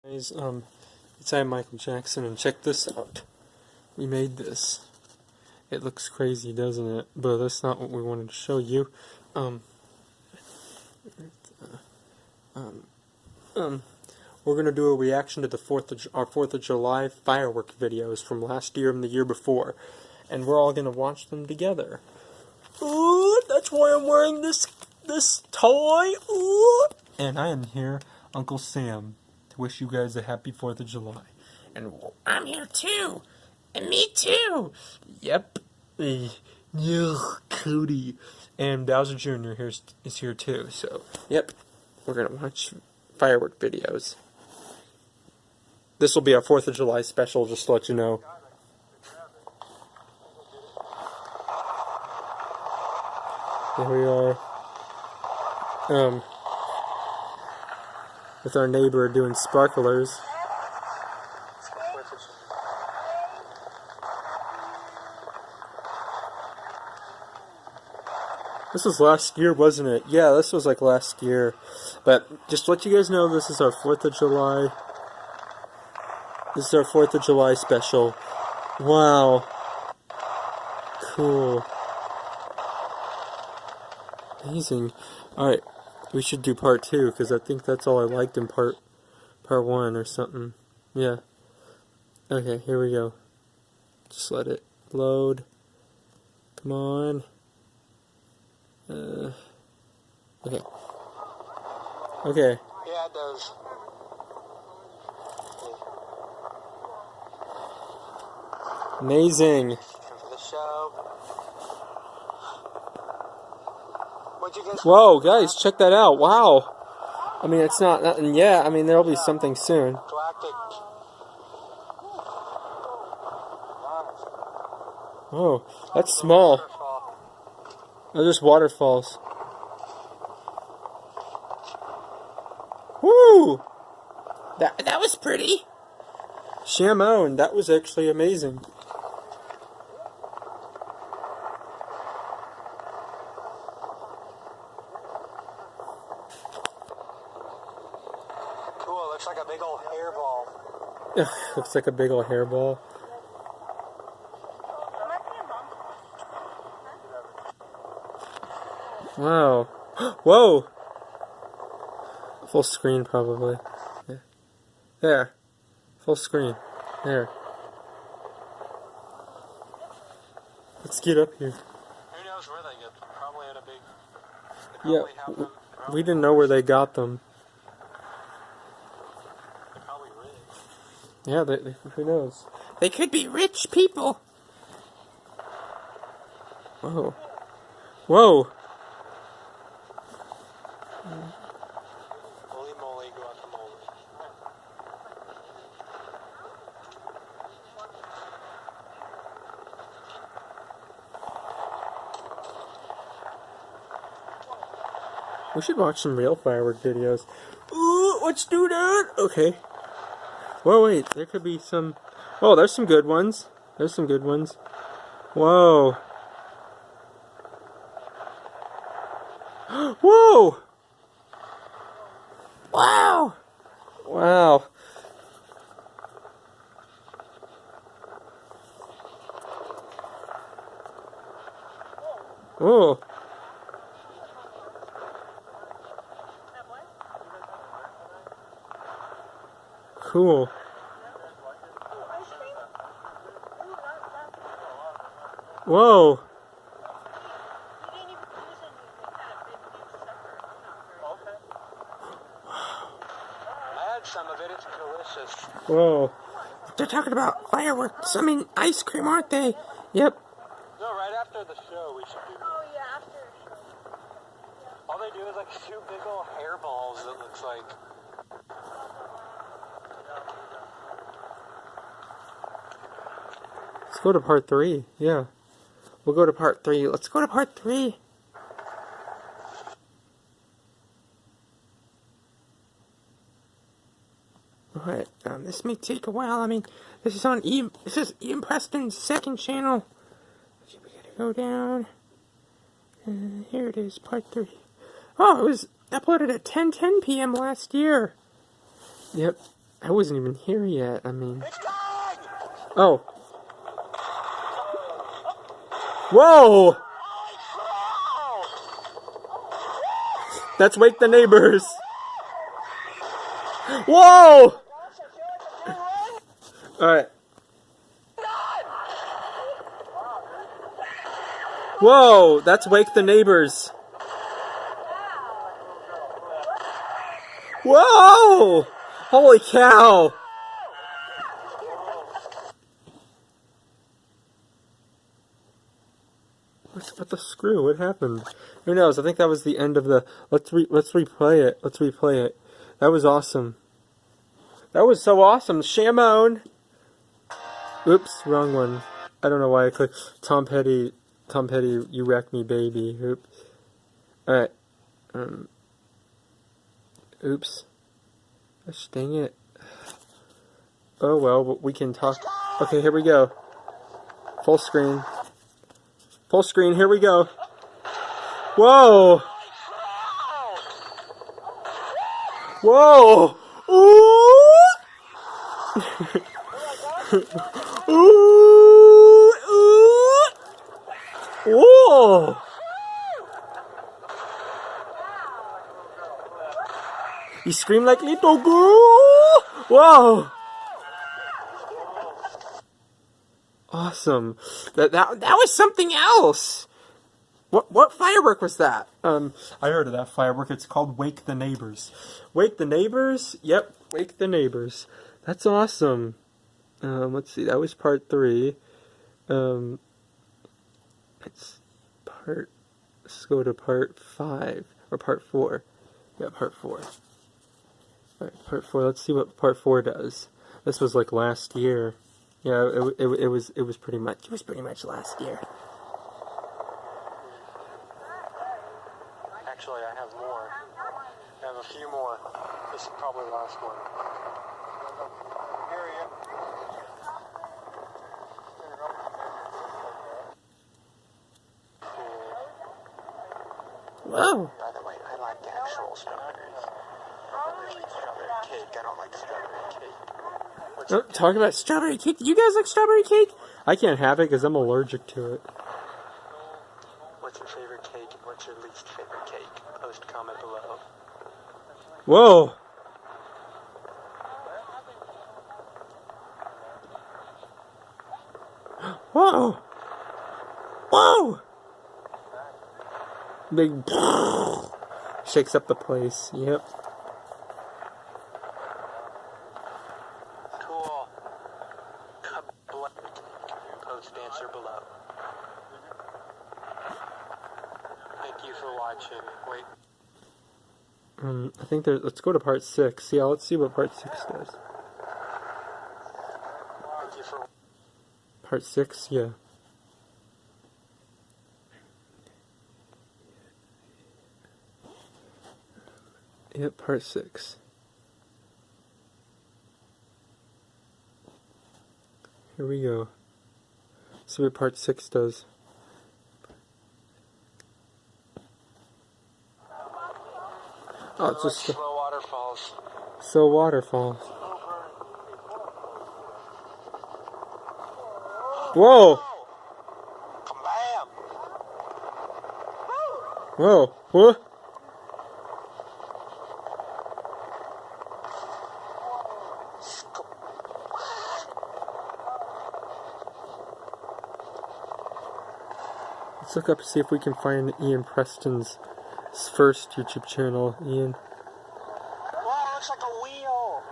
Guys, it's I, Michael Jackson, and check this out. We made this. It looks crazy, doesn't it? But that's not what we wanted to show you. We're gonna do a reaction to our 4th of July firework videos from last year and the year before, and we're all gonna watch them together. Ooh, that's why I'm wearing this toy. Ooh, and I am here, Uncle Sam, to wish you guys a happy 4th of July. And I'm here too, and me too. Yep. Cody. And Bowser Jr. is here too. So, yep, we're gonna watch firework videos. This will be our 4th of July special, just to let you know. Here we are. With our neighbor doing sparklers. This was last year, wasn't it? Yeah, this was like last year. But just to let you guys know, this is our 4th of July. This is our 4th of July special. Wow. Cool. Amazing. Alright, we should do part 2, because I think that's all I liked in part 1 or something. Yeah. Okay, here we go. Just let it load. Come on. Okay. Okay. Yeah, it does. Amazing. For the show. What'd you guys? Whoa, guys, check that out. Wow. I mean, it's not nothing yet. I mean, there'll be something soon. Galactic. Oh, that's small. They're just waterfalls. Woo! That was pretty. Shamone, that was actually amazing. Cool, looks like a big old hairball. Ugh, looks like a big old hairball. Wow. Whoa! Full screen, probably. Yeah. There. Full screen. There. Let's get up here. Who knows where they get them? Probably at a big... Yeah, we didn't know where they got them. They're probably rich. Yeah, who knows? They could be rich people. Whoa. Whoa. Holy moly, guacamole. We should watch some real firework videos. Ooh, let's do that! Okay. Whoa, wait, there could be some... Oh, there's some good ones. There's some good ones. Whoa. Whoa! Wow! Wow. Oh. Cool. Whoa. Some of it, it's delicious. Whoa. They're talking about fireworks. I mean, ice cream, aren't they? Yep. No, right after the show we should do. Oh, yeah, after the show. All they do is like shoot big old hairballs, it looks like. Let's go to part 3. Yeah. We'll go to part 3. Let's go to part 3. Alright, this may take a while. I mean, this is on this is Ian Preston's 2nd channel. So we gotta go down. Here it is, part 3. Oh, it was uploaded at 10:10 p.m. last year. Yep. I wasn't even here yet. I mean... It's done! Oh. Whoa! That's Wake the Neighbors. Whoa! Alright. Whoa! That's Wake the Neighbors. Whoa! Holy cow! What's with the screw? What happened? Who knows? I think that was the end of the... Let's replay it. Let's replay it. That was awesome. That was so awesome. Shamone! Oops, wrong one. I don't know why I clicked. Tom Petty, you wrecked me, baby. Oops. Alright. Oops. Gosh, dang it. Oh well, but we can talk. Okay, here we go. Full screen. Full screen, here we go. Whoa! Whoa! Ooh! Ooh! Ooh! Whoa! You scream like little girl! Whoa! Awesome. That was something else. What firework was that? I heard of that firework. It's called Wake the Neighbors. Wake the Neighbors? Yep, Wake the Neighbors. That's awesome. Let's see. That was part 3. Let's go to part 5 or part 4. Yeah, part 4. Alright, part 4. Let's see what part 4 does. This was like last year. Yeah, it was pretty much last year. Actually, I have more. I have a few more. This is probably the last one. Here he is. Whoa! By the way, I like the actual strawberries. I like strawberry cake. I don't like strawberry cake. Oh, talk about strawberry cake. Do you guys like strawberry cake? I can't have it because I'm allergic to it. What's your favorite cake and what's your least favorite cake? Post a comment below. Whoa! Whoa! Whoa! Big shakes up the place. Yep. Cool. Post answer below. Thank you for watching. Wait. I think there's. Let's go to part 6. Yeah, let's see what part 6 does. Thank you for. Part 6, yeah. Yep, part 6. Here we go. See what part 6 does. Oh, it's just slow waterfalls. so waterfalls. Whoa! Kabam! Whoa! What? Let's look up and see if we can find Ian Preston's first YouTube channel. Ian. Wow, it looks like a wheel.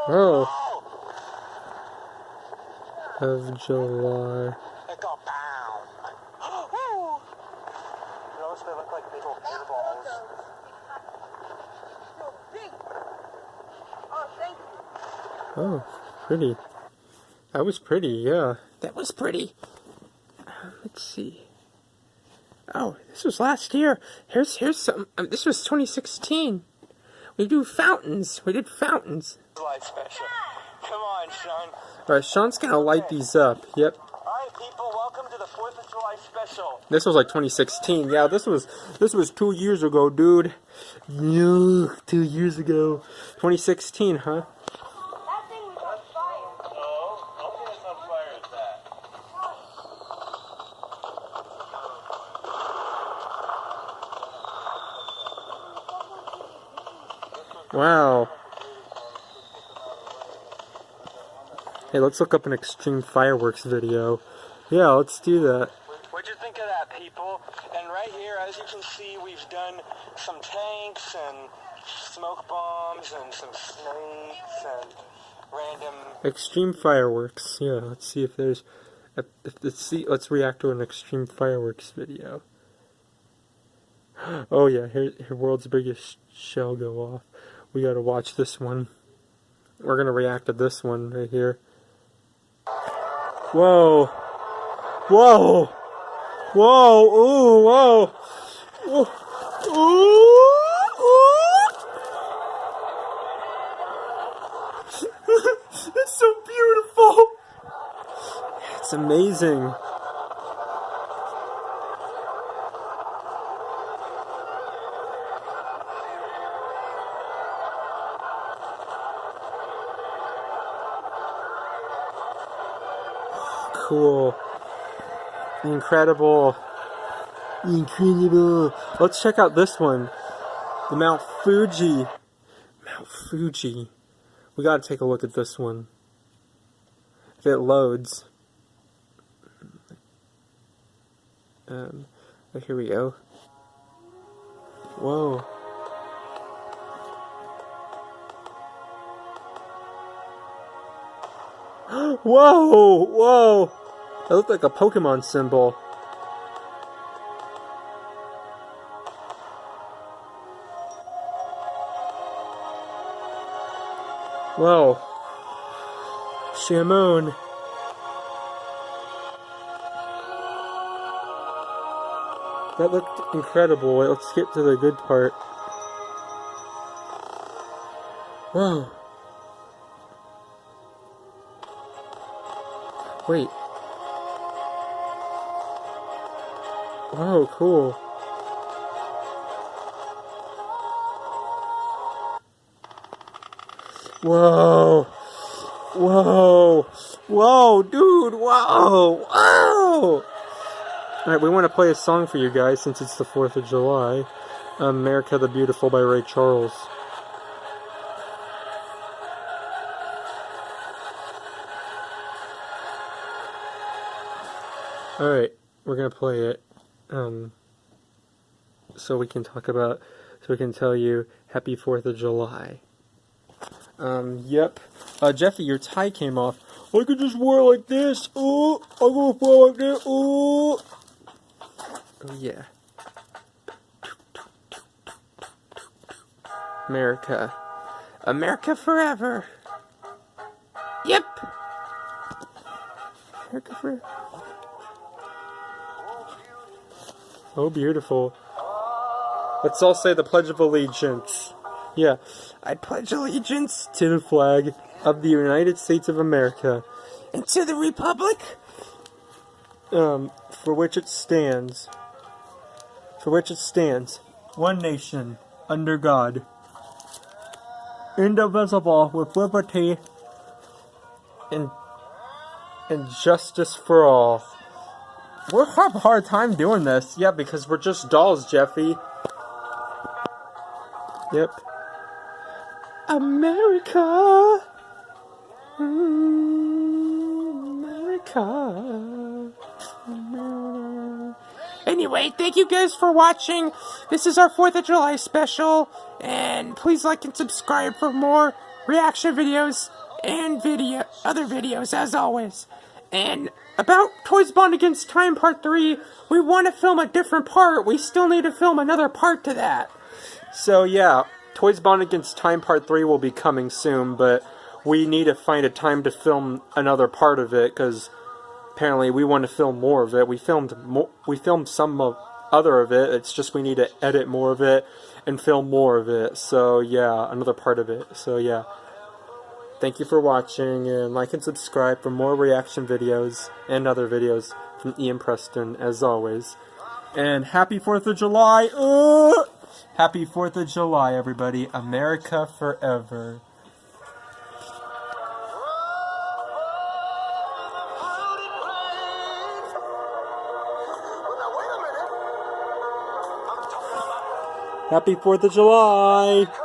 Oh. Of July. It got bound. Notice they look like big old hairballs. Oh, pretty. That was pretty, yeah. That was pretty. Let's see. Oh, this was last year. Here's some. This was 2016. We did fountains. Light special. Come on, Sean. Alright, Sean's gonna light these up. Yep. Alright, people, welcome to the 4th of July special. This was like 2016. Yeah, this was 2 years ago, dude. Yeah, 2 years ago. 2016, huh? That thing was on fire. No, nothing is on fire as that. Wow. Hey, let's look up an extreme fireworks video. Yeah, let's do that. What'd you think of that, people? And right here, as you can see, we've done some tanks and smoke bombs and some snakes and random... Extreme fireworks. Yeah, let's see if there's... let's react to an extreme fireworks video. Oh yeah, here world's biggest shell go off. We gotta watch this one. We're gonna react to this one right here. Whoa! Whoa! Whoa! Ooh! Whoa! Ooh! Ooh! It's so beautiful! It's amazing. Cool. Incredible. Incredible. Let's check out this one. The Mount Fuji. Mount Fuji. We gotta take a look at this one. If it loads. Here we go. Whoa. Whoa! Whoa! That looked like a Pokemon symbol. Whoa. Shamoon. That looked incredible. Let's get to the good part. Whoa. Wait. Oh, cool. Whoa. Whoa. Whoa, dude. Whoa. Whoa. Alright, we want to play a song for you guys since it's the 4th of July. America the Beautiful by Ray Charles. Alright, we're gonna play it, so we can tell you Happy 4th of July. Yep. Jeffy, your tie came off. I could just wear it like this. Oh, I'm gonna wear it like this. Oh. Oh, yeah. America. America forever. Yep. America forever. Oh, beautiful. Let's all say the Pledge of Allegiance. Yeah. I pledge allegiance to the flag of the United States of America and to the Republic for which it stands. One nation, under God, indivisible, with liberty and justice for all. We'll have a hard time doing this. Yeah, because we're just dolls, Jeffy. Yep. America. America. Anyway, thank you guys for watching. This is our 4th of July special. And please like and subscribe for more reaction videos and other videos, as always. And about Toys Bond Against Time Part 3, we want to film a different part. We still need to film another part to that. So yeah, Toys Bond Against Time Part 3 will be coming soon, but we need to find a time to film another part of it, because apparently we want to film more of it. We filmed some other of it, it's just we need to edit more of it and film more of it. So yeah, another part of it. So yeah. Thank you for watching, and like and subscribe for more reaction videos and other videos from Ian Preston, as always. And happy 4th of July! Happy 4th of July, everybody. America forever. Happy 4th of July!